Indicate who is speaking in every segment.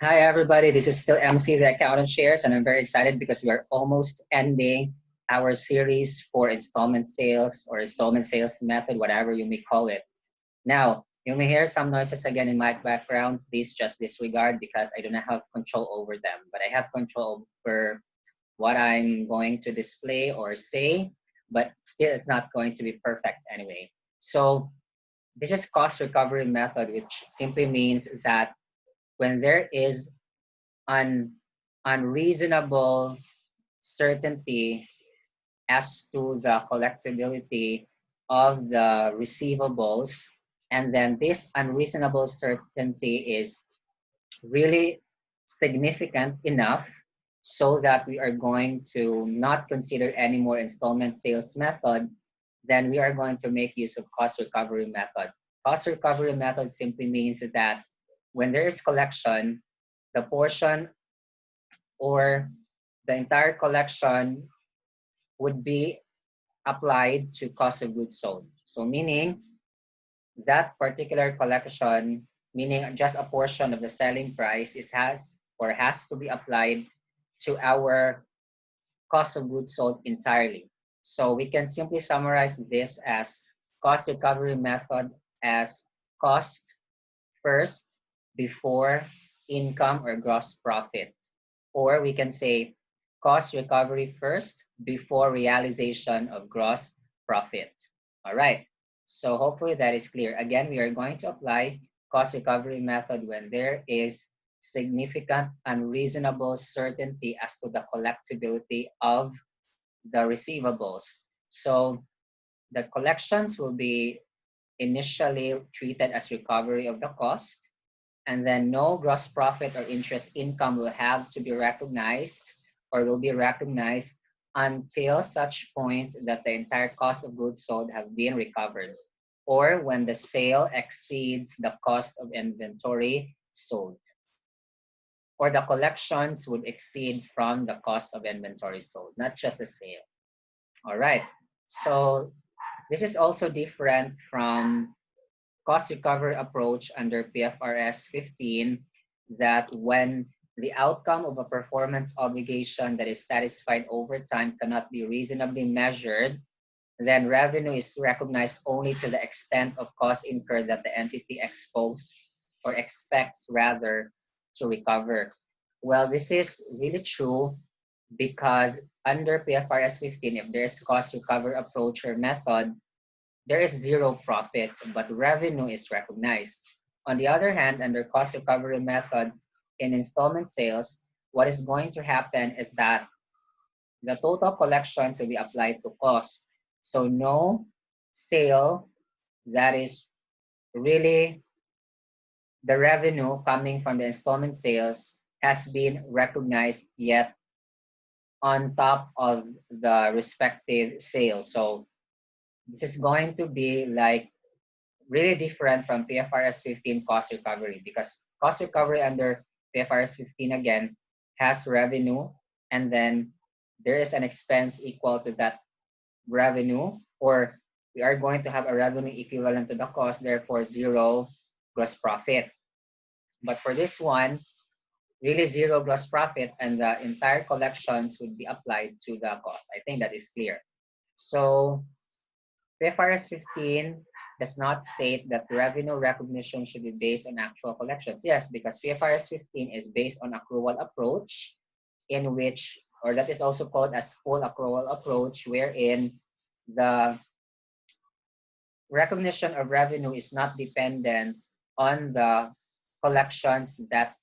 Speaker 1: Hi, everybody. This is still MC, the accountant shares, and I'm very excited because we are almost ending our series for installment sales or installment sales method, whatever you may call it. Now, you may hear some noises again in my background. Please just disregard because I do not have control over them, but I have control over what I'm going to display or say, but still it's not going to be perfect anyway. So this is cost recovery method, which simply means that when there is an unreasonable certainty as to the collectibility of the receivables. And then this unreasonable certainty is really significant enough so that we are going to not consider any more installment sales method, then we are going to make use of cost recovery method. Cost recovery method simply means that when there is collection, the portion or the entire collection would be applied to cost of goods sold. So meaning that particular collection, meaning just a portion of the selling price has to be applied to our cost of goods sold entirely. So we can simply summarize this as cost recovery method as cost first before income or gross profit. Or we can say cost recovery first before realization of gross profit. All right. So hopefully that is clear. Again, we are going to apply cost recovery method when there is significant unreasonable certainty as to the collectibility of the receivables. So the collections will be initially treated as recovery of the cost, and then no gross profit or interest income will have to be recognized or will be recognized until such point that the entire cost of goods sold have been recovered or when the sale exceeds the cost of inventory sold or the collections would exceed from the cost of inventory sold, not just the sale. All right. So this is also different from cost recovery approach under PFRS 15 that when the outcome of a performance obligation that is satisfied over time cannot be reasonably measured, then revenue is recognized only to the extent of cost incurred that the entity exposed or expects rather to recover. Well, this is really true because under PFRS 15, if there's cost recovery approach or method, there is zero profit, but revenue is recognized. On the other hand, under cost recovery method in installment sales, what is going to happen is that the total collections will be applied to cost. So no sale that is really the revenue coming from the installment sales has been recognized yet on top of the respective sale. So this is going to be like really different from PFRS 15 cost recovery because cost recovery under PFRS 15 again has revenue and then there is an expense equal to that revenue or we are going to have a revenue equivalent to the cost, therefore zero gross profit. But for this one, really zero gross profit and the entire collections would be applied to the cost. I think that is clear. So PFRS 15 does not state that revenue recognition should be based on actual collections. Yes, because PFRS 15 is based on accrual approach in which, or that is also called as full accrual approach, wherein the recognition of revenue is not dependent on the collections that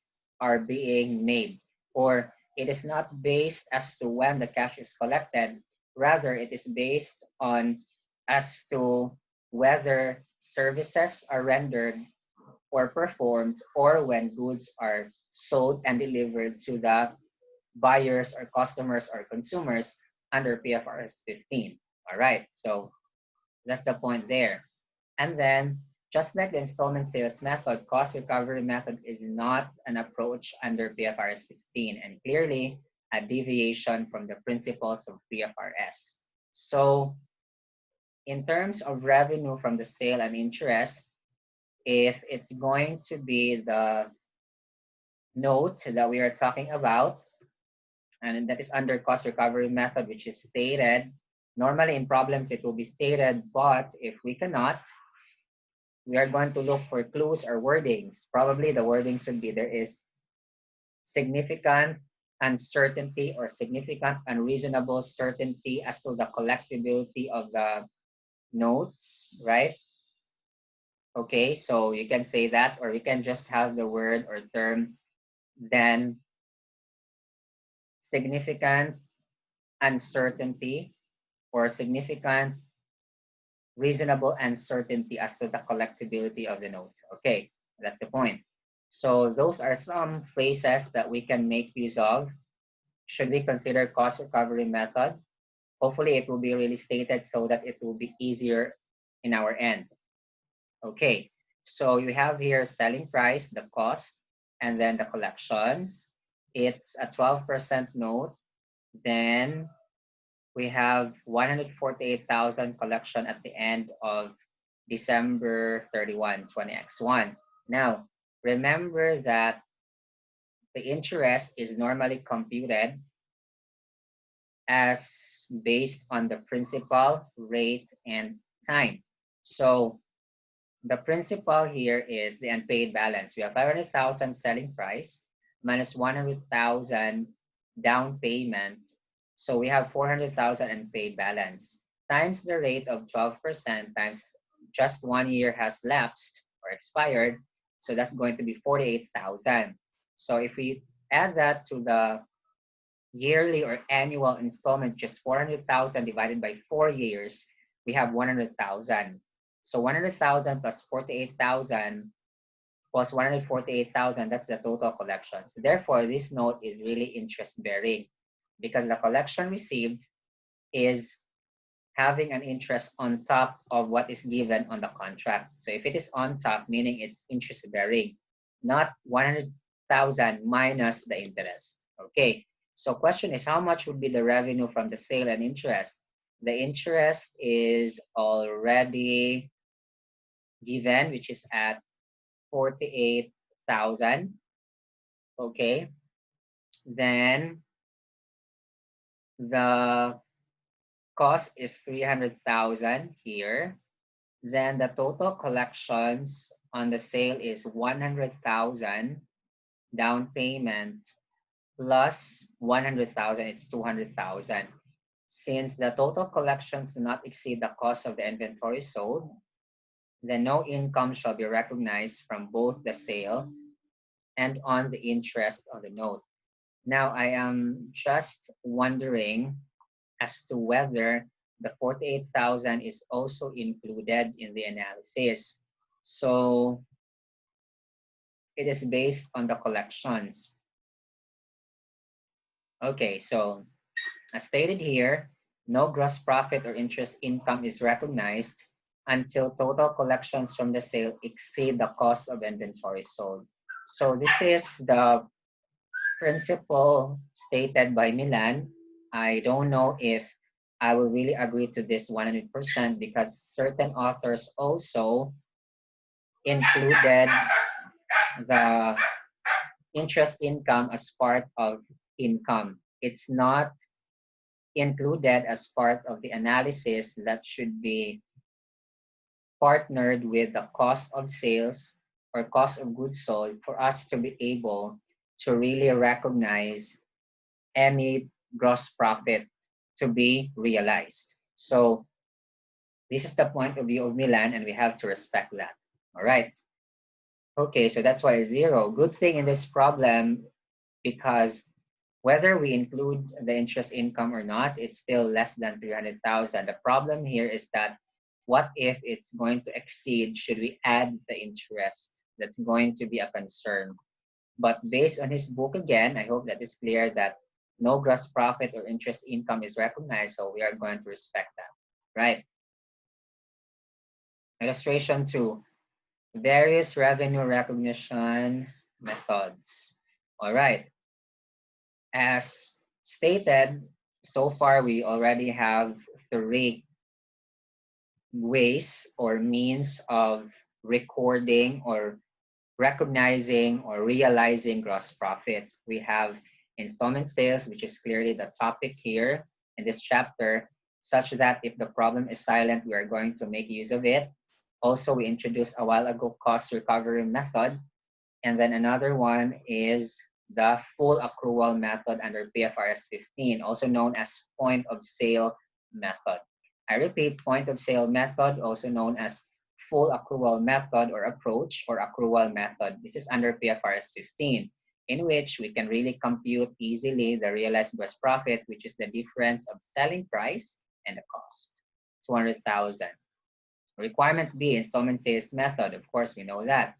Speaker 1: are being made, or it is not based as to when the cash is collected. Rather, it is based on as to whether services are rendered or performed or when goods are sold and delivered to the buyers or customers or consumers under PFRS 15. All right, so that's the point there. And then, just like the installment sales method, cost recovery method is not an approach under PFRS 15 and clearly a deviation from the principles of PFRS. So, in terms of revenue from the sale and interest, if it's going to be the note that we are talking about, and that is under cost recovery method, which is stated. Normally in problems, it will be stated, but if we cannot, we are going to look for clues or wordings. Probably the wordings would be there is significant uncertainty or significant unreasonable certainty as to the collectibility of the notes, right? Okay, so you can say that, or you can just have the word or term, then significant uncertainty or significant reasonable uncertainty as to the collectibility of the note. Okay, that's the point. So those are some phrases that we can make use of should we consider cost recovery method. Hopefully it will be really stated so that it will be easier in our end. Okay, so you have here selling price, the cost, and then the collections. It's a 12% note. Then we have 148,000 collection at the end of December 31, 20x1. Now, remember that the interest is normally computed as based on the principal, rate, and time. So the principal here is the unpaid balance. We have 500,000 selling price minus 100,000 down payment. So we have 400,000 unpaid balance times the rate of 12% times just 1 year has lapsed or expired. So that's going to be 48,000. So if we add that to the yearly or annual installment, just 400,000 divided by 4 years, we have 100,000. So 100,000 plus 48,000 plus 148,000, that's the total collection. So therefore, this note is really interest bearing because the collection received is having an interest on top of what is given on the contract. So if it is on top, meaning it's interest bearing, not 100,000 minus the interest. Okay. So question is, how much would be the revenue from the sale and interest? The interest is already given, which is at 48,000. Okay. Then the cost is 300,000 here. Then the total collections on the sale is 100,000 down payment plus 100,000, it's 200,000. Since the total collections do not exceed the cost of the inventory sold, then no income shall be recognized from both the sale and on the interest of the note. Now, I am just wondering as to whether the 48,000 is also included in the analysis. So it is based on the collections. Okay, so as stated here, no gross profit or interest income is recognized until total collections from the sale exceed the cost of inventory sold. So this is the principle stated by Milan. I don't know if I will really agree to this 100% because certain authors also included the interest income as part of income. It's not included as part of the analysis that should be partnered with the cost of sales or cost of goods sold for us to be able to really recognize any gross profit to be realized. So this is the point of view of Milan, and we have to respect that. All right. Okay, so that's why 0. Good thing in this problem, because whether we include the interest income or not, it's still less than 300,000. The problem here is that what if it's going to exceed, should we add the interest? That's going to be a concern. But based on his book again, I hope that is clear that no gross profit or interest income is recognized, so we are going to respect that, right? Illustration 2, various revenue recognition methods. All right. As stated, so far we already have 3 ways or means of recording or recognizing or realizing gross profit. We have installment sales, which is clearly the topic here in this chapter, such that if the problem is silent, we are going to make use of it. Also, we introduced a while ago cost recovery method. And then another one is the full accrual method under PFRS 15, also known as point of sale method. I repeat, point of sale method, also known as full accrual method or approach or accrual method. This is under PFRS 15, in which we can really compute easily the realized gross profit, which is the difference of selling price and the cost, 200,000. Requirement B, installment sales method. Of course, we know that.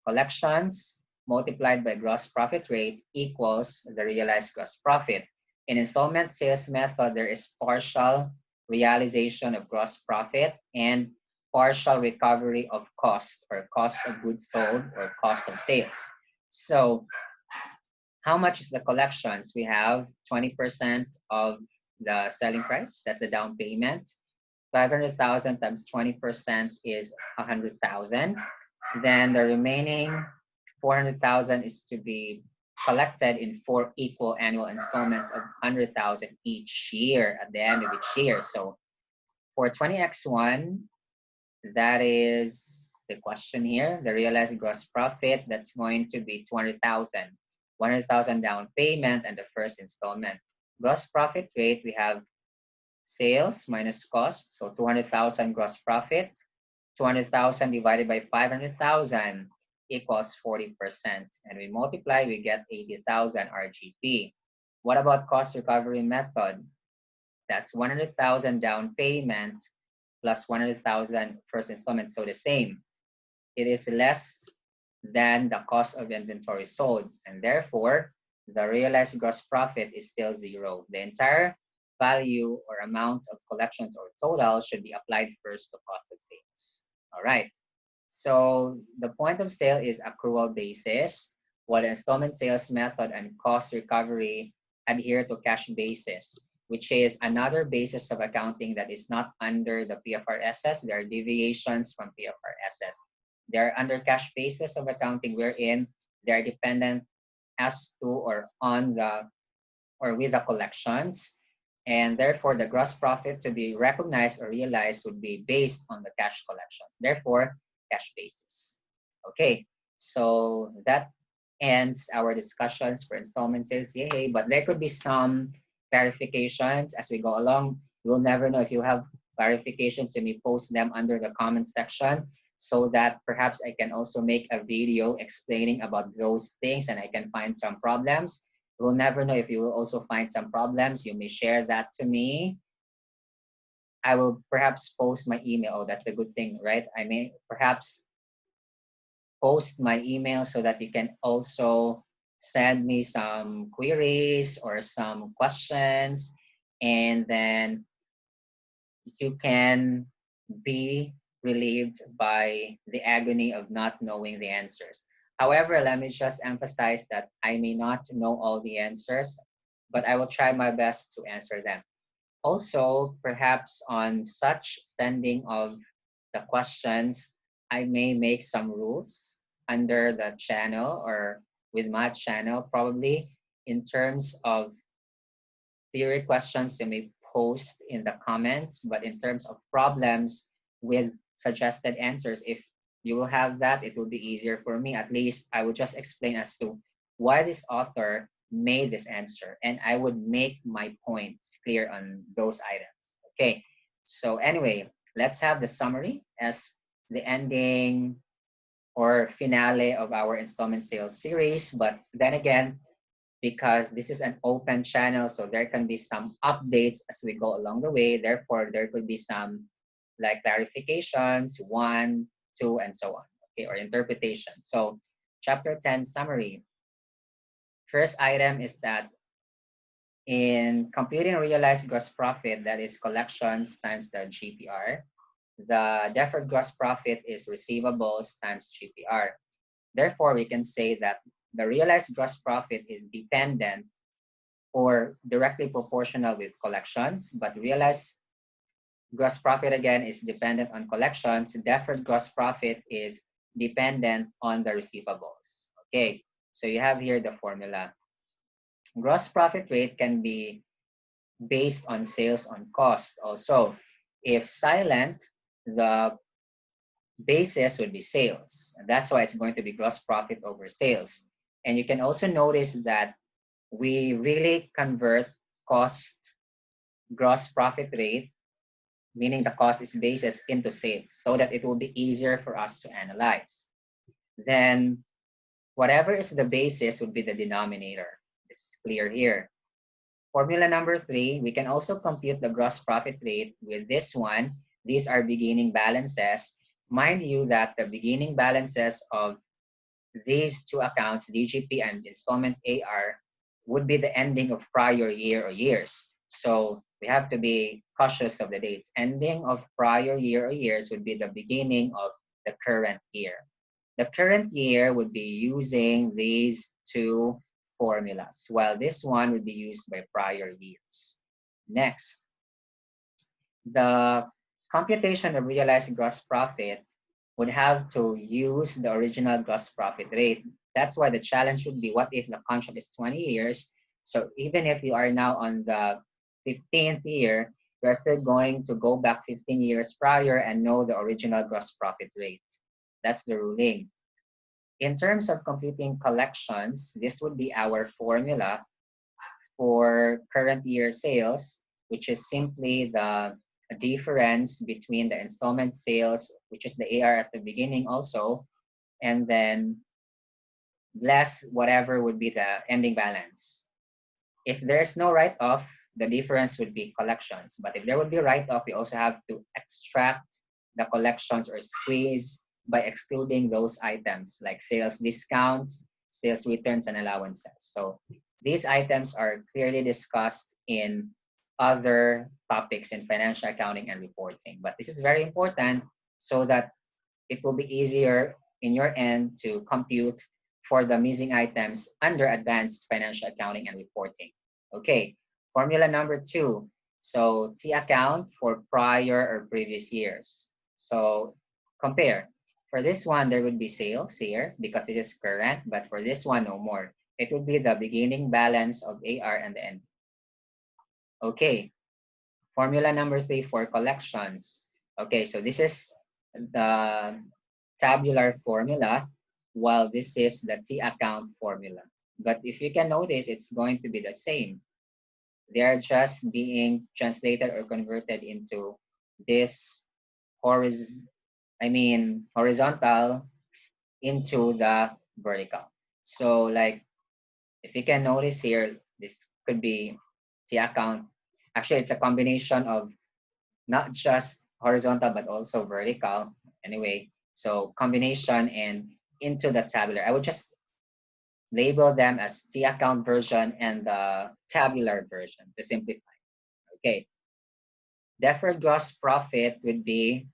Speaker 1: Collections multiplied by gross profit rate equals the realized gross profit. In installment sales method, there is partial realization of gross profit and partial recovery of cost or cost of goods sold or cost of sales. So how much is the collections? We have 20% of the selling price. That's the down payment. 500,000 times 20% is 100,000. Then the remaining 400,000 is to be collected in 4 equal annual installments of 100,000 each year at the end of each year. So for 20x1, that is the question here. The realized gross profit, that's going to be 200,000. 100,000 down payment and the first installment. Gross profit rate, we have sales minus cost, so 200,000 gross profit. 200,000 divided by 500,000 equals 40%. And we multiply, we get 80,000 RGP. What about cost recovery method? That's 100,000 down payment plus 100,000 first installment, so the same. It is less than the cost of inventory sold, and therefore, the realized gross profit is still zero. The entire value or amount of collections or total should be applied first to cost of sales. All right. So the point of sale is accrual basis, while the installment sales method and cost recovery adhere to cash basis, which is another basis of accounting that is not under the PFRSS. There are deviations from PFRSS. They're under cash basis of accounting wherein they're dependent as to or on the or with the collections. And therefore, the gross profit to be recognized or realized would be based on the cash collections. Therefore, cash basis. Okay, so that ends our discussions for installment sales. Yay, but there could be some clarifications as we go along. We'll never know if you have clarifications, and we post them under the comment section so that perhaps I can also make a video explaining about those things and I can find some problems. We'll never know if you will also find some problems. You may share that to me. I will perhaps post my email. Oh, that's a good thing, right? I may perhaps post my email so that you can also send me some queries or some questions, and then you can be relieved by the agony of not knowing the answers. However, let me just emphasize that I may not know all the answers, but I will try my best to answer them. Also, perhaps on such sending of the questions, I may make some rules under the channel or with my channel probably in terms of theory questions you may post in the comments, but in terms of problems with suggested answers, if you will have that, it will be easier for me. At least I would just explain as to why this author made this answer, and I would make my points clear on those items. Okay, so anyway, let's have the summary as the ending or finale of our installment sales series. But then again, because this is an open channel, so there can be some updates as we go along the way. Therefore, there could be some like clarifications, 1, 2, and so on, okay, or interpretation. So chapter 10 summary. First item is that in computing realized gross profit, that is collections times the GPR, the deferred gross profit is receivables times GPR. Therefore, we can say that the realized gross profit is dependent or directly proportional with collections, but realized gross profit again is dependent on collections. Deferred gross profit is dependent on the receivables. Okay, so you have here the formula. Gross profit rate can be based on sales on cost. Also, if silent, the basis would be sales. And that's why it's going to be gross profit over sales. And you can also notice that we really convert cost gross profit rate, meaning the cost is basis, into sales so that it will be easier for us to analyze. Then whatever is the basis would be the denominator. This is clear here. Formula number 3, we can also compute the gross profit rate with this one. These are beginning balances. Mind you that the beginning balances of these two accounts, DGP and installment AR, would be the ending of prior year or years. So we have to be cautious of the dates. Ending of prior year or years would be the beginning of the current year. The current year would be using these two formulas, while this one would be used by prior years. Next, the computation of realized gross profit would have to use the original gross profit rate. That's why the challenge would be, what if the contract is 20 years? So even if you are now on the 15th year, you're still going to go back 15 years prior and know the original gross profit rate. That's the ruling. In terms of computing collections, this would be our formula for current year sales, which is simply the difference between the installment sales, which is the AR at the beginning also, and then less whatever would be the ending balance. If there's no write-off, the difference would be collections. But if there would be write-off, we also have to extract the collections or squeeze by excluding those items like sales discounts, sales returns, and allowances. So these items are clearly discussed in other topics in financial accounting and reporting. But this is very important so that it will be easier in your end to compute for the missing items under advanced financial accounting and reporting. Okay, formula number 2. So T account for prior or previous years. So compare. For this one, there would be sales here because this is current, but for this one, no more. It would be the beginning balance of AR and the end. Okay, formula number 3 for collections. Okay, so this is the tabular formula, while this is the T account formula. But if you can notice, it's going to be the same. They are just being translated or converted into this horizontal into the vertical. So like, if you can notice here, this could be T account. Actually, it's a combination of not just horizontal, but also vertical. Anyway, so combination and into the tabular. I would just label them as T account version and the tabular version to simplify. Okay. Deferred gross profit would be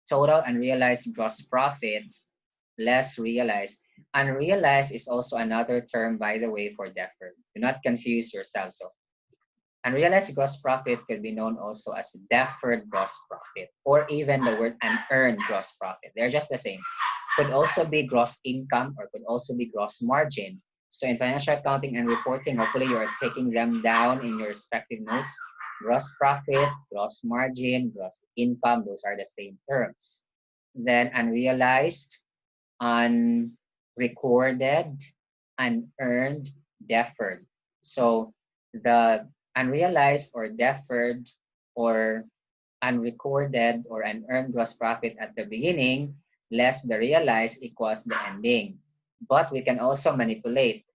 Speaker 1: total unrealized gross profit less realized. Unrealized is also another term, by the way, for deferred. Do not confuse yourself. So unrealized gross profit could be known also as deferred gross profit, or even the word unearned gross profit. They're just the same. Could also be gross income or could also be gross margin. So in financial accounting and reporting, hopefully you are taking them down in your respective notes. Gross profit, gross margin, gross income, those are the same terms. Then unrealized, unrecorded, unearned, deferred. So the unrealized or deferred or unrecorded or unearned gross profit at the beginning less the realized equals the ending. But we can also manipulate.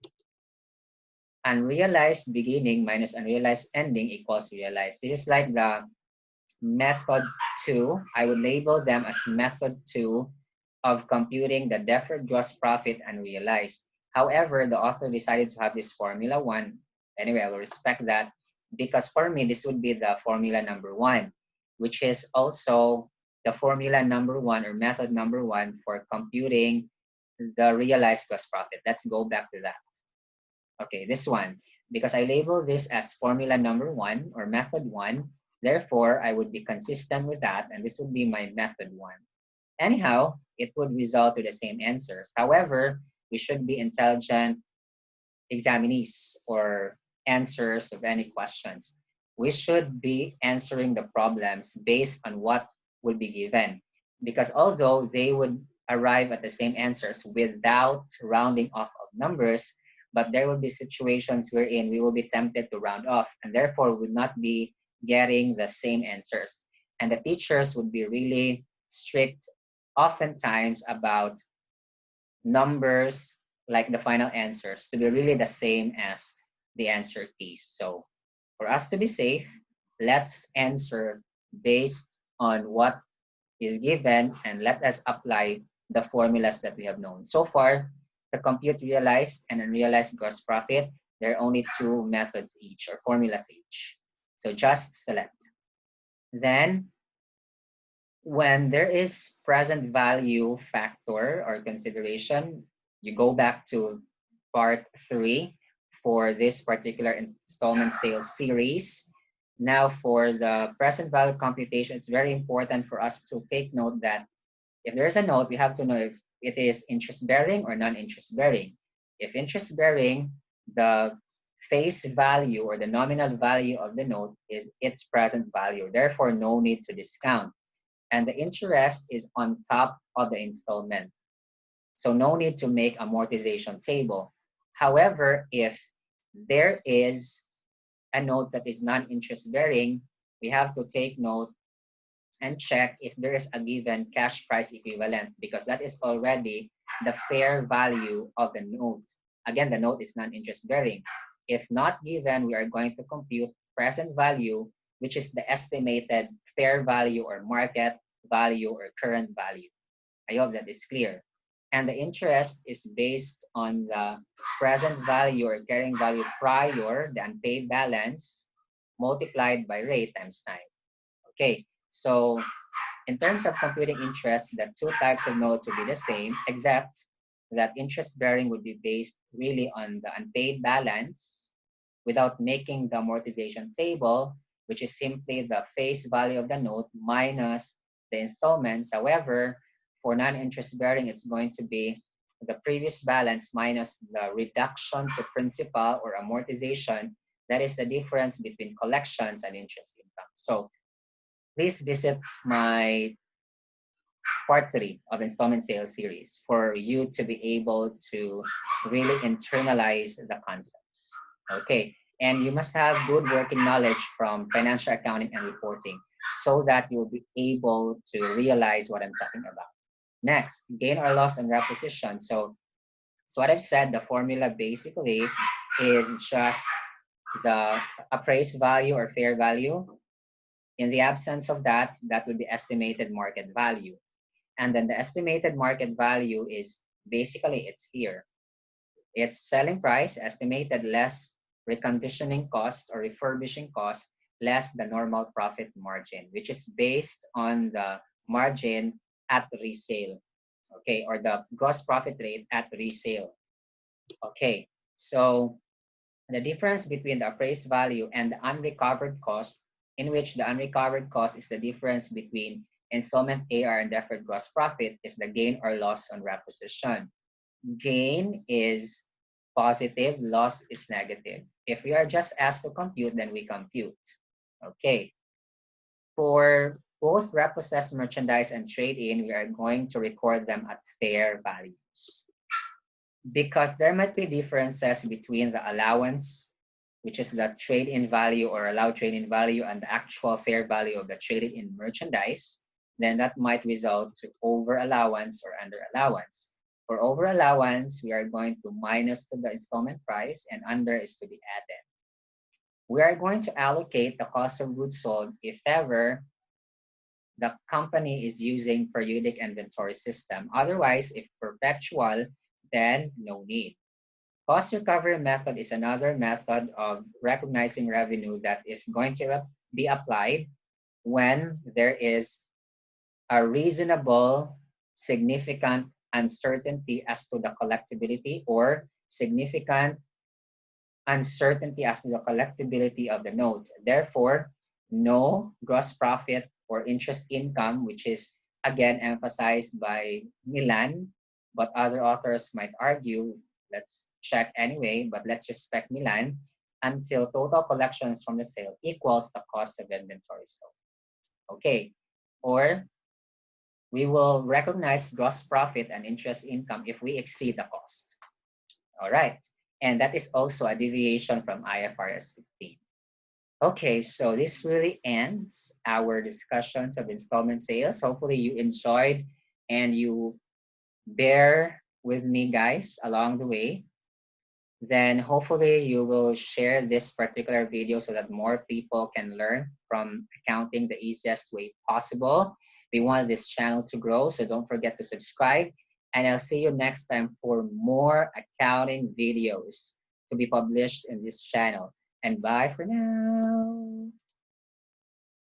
Speaker 1: Unrealized beginning minus unrealized ending equals realized. This is like the method 2. I would label them as method 2 of computing the deferred gross profit unrealized. However, the author decided to have this formula 1. Anyway, I will respect that because for me, this would be the formula number 1, which is also the formula number 1 or method number 1 for computing the realized gross profit. Let's go back to that. Okay, this one, because I label this as formula number 1 or method 1, therefore I would be consistent with that, and this would be my method 1. Anyhow, it would result to the same answers. However, we should be intelligent examinees or answers of any questions. We should be answering the problems based on what would be given. Because although they would arrive at the same answers without rounding off of numbers, but there will be situations wherein we will be tempted to round off and therefore would not be getting the same answers. And the teachers would be really strict oftentimes about numbers like the final answers to be really the same as the answer keys. So for us to be safe, let's answer based on what is given and let us apply the formulas that we have known. So far, to compute realized and unrealized gross profit, there are only two methods each or formulas each. So just select. Then when there is present value factor or consideration, you go back to part 3 for this particular installment sales series. Now for the present value computation, it's very important for us to take note that if there's a note, we have to know if it is interest bearing or non-interest bearing. If interest bearing, the face value or the nominal value of the note is its present value. Therefore, no need to discount, and the interest is on top of the installment. So no need to make amortization table. However, if there is a note that is non-interest bearing, we have to take note and check if there is a given cash price equivalent because that is already the fair value of the note. Again, the note is non-interest bearing. If not given, we are going to compute present value, which is the estimated fair value or market value or current value. I hope that is clear. And the interest is based on the present value or carrying value prior the unpaid balance multiplied by rate times time. Okay, so in terms of computing interest, the two types of notes would be the same, except that interest bearing would be based really on the unpaid balance without making the amortization table, which is simply the face value of the note minus the installments. However, for non-interest bearing, it's going to be the previous balance minus the reduction to principal or amortization. That is the difference between collections and interest income. So please visit my part 3 of installment sales series for you to be able to really internalize the concepts. Okay, and you must have good working knowledge from financial accounting and reporting so that you'll be able to realize what I'm talking about. Next, gain or loss on reposition. So what I've said, the formula basically is just the appraised value or fair value. In the absence of that, that would be estimated market value. And then the estimated market value is basically it's here. It's selling price estimated less reconditioning cost or refurbishing cost less the normal profit margin, which is based on the margin at resale, okay, or the gross profit rate at resale. Okay, so the difference between the appraised value and the unrecovered cost, in which the unrecovered cost is the difference between installment AR and deferred gross profit, is the gain or loss on reposition. Gain is positive, loss is negative. If we are just asked to compute, then we compute. Okay. For both repossessed merchandise and trade-in, we are going to record them at fair values. Because there might be differences between the allowance, which is the trade-in value or allowed trade-in value, and the actual fair value of the traded-in merchandise, then that might result to over allowance or under allowance. For over allowance, we are going to minus the installment price, and under is to be added. We are going to allocate the cost of goods sold if ever the company is using periodic inventory system. Otherwise, if perpetual, then no need. Cost recovery method is another method of recognizing revenue that is going to be applied when there is a reasonable, significant uncertainty as to the collectibility or significant uncertainty as to the collectibility of the note. Therefore, no gross profit or interest income, which is again emphasized by Milan, but other authors might argue, let's check anyway, but let's respect Milan until total collections from the sale equals the cost of inventory sold. Okay, or we will recognize gross profit and interest income if we exceed the cost. All right, and that is also a deviation from IFRS 15. Okay, so this really ends our discussions of installment sales. Hopefully you enjoyed and you bear with me, guys, along the way. Then hopefully you will share this particular video so that more people can learn from accounting the easiest way possible. We want this channel to grow, so don't forget to subscribe. And I'll see you next time for more accounting videos to be published in this channel. And bye for now.